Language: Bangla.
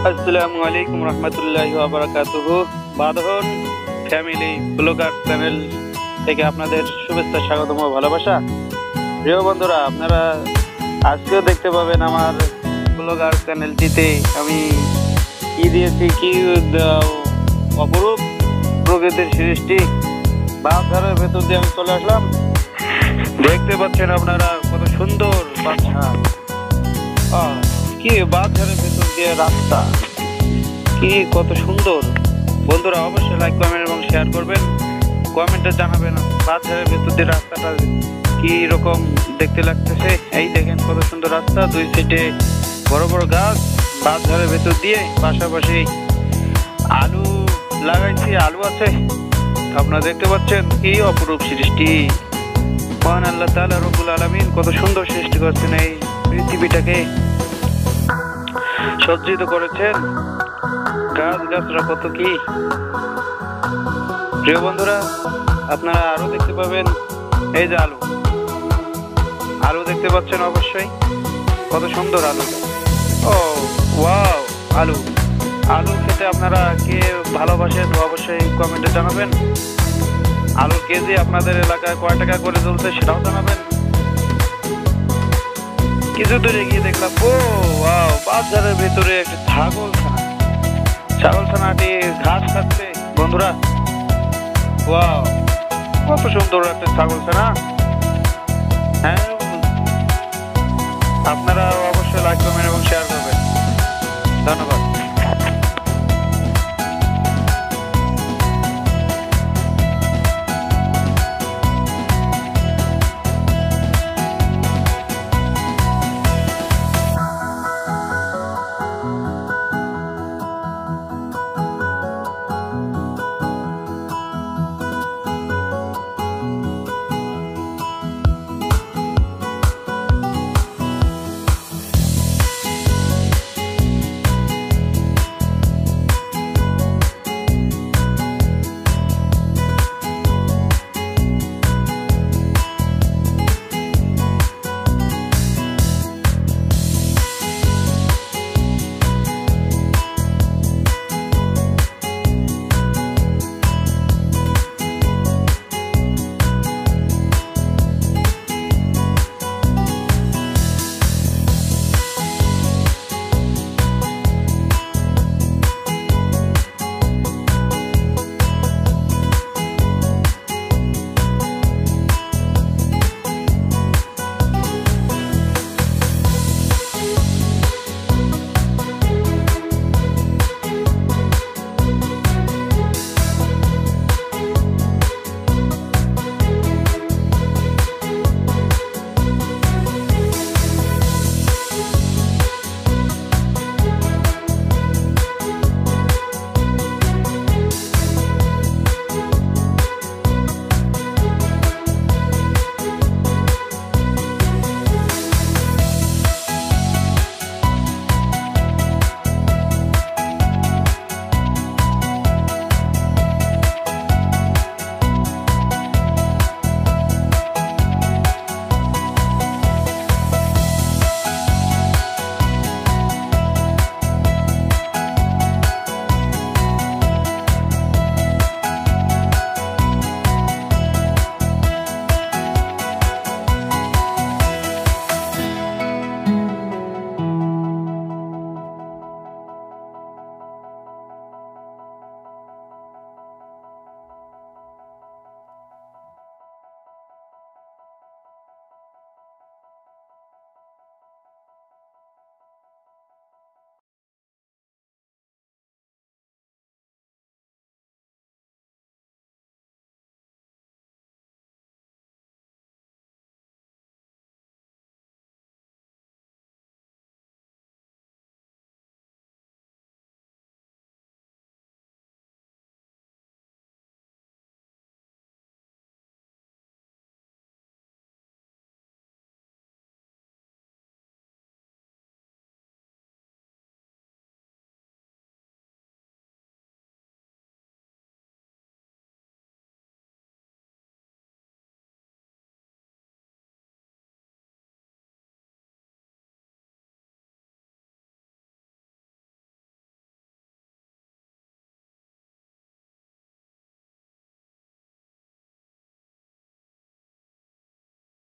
আসসালামু আলাইকুম রহমতুল্লাহি ওয়া বারাকাতুহু। বাঁধন ফ্যামিলি ব্লগার চ্যানেল থেকে আপনাদের শুভেচ্ছা, স্বাগতম ও ভালোবাসা। প্রিয় বন্ধুরা, আপনারা আজকেও দেখতে পাবেন আমার ব্লগার চ্যানেলটিতে আমি কি দিয়েছি, কি অপরূপ প্রকৃতির সৃষ্টি। বাঁধনের ভেতর দিয়ে আমি চলে আসলাম। দেখতে পাচ্ছেন আপনারা কত সুন্দর বাচ্চা, কি বাঁধনের ভেতর দিয়ে রাস্তা, কি কত সুন্দর। বন্ধুরা অবশ্যই লাইক, কমেন্ট এবং শেয়ার করবেন। কমেন্টে জানাবেন বাঁধনের ভেতর দিয়ে রাস্তাটা কি রকম দেখতে লাগতেছে। এই দেখেন কত সুন্দর রাস্তা, দুই সাইডে বড় বড় গাছ, বাঁধনের ভেতর দিয়ে পাশাপাশি আলু লাগাইছি, আলু আছে। আপনারা দেখতে পাচ্ছেন কি অপরূপ সৃষ্টি। মহান আল্লাহ তাআলা রব্বুল আলামিন কত সুন্দর সৃষ্টি করছেন, এই পৃথিবীটাকে সজ্জিত করেছেন। গাছ গাছরা কত কি। প্রিয় বন্ধুরা, আপনারা আরো দেখতে পাবেন এই যে আলু, আলু দেখতে পাচ্ছেন অবশ্যই কত সুন্দর আলু। ও ওয়াও, আলু আলু খেতে আপনারা কে ভালোবাসেন অবশ্যই কমেন্টে জানাবেন। আলুর কেজি আপনাদের এলাকায় কয় টাকা করে চলছে সেটাও জানাবেন। কিছু দূরে গিয়ে দেখলাম ও ওয়াও, বাজারের ভিতরে একটা ছাগল ছানাটি ঘাস খাচ্ছে। বন্ধুরা ওয়াও, কত সুন্দর একটা ছাগল ছানা। হ্যাঁ, আপনারা অবশ্যই লাইক, কমেন্ট এবং শেয়ার করবেন। ধন্যবাদ।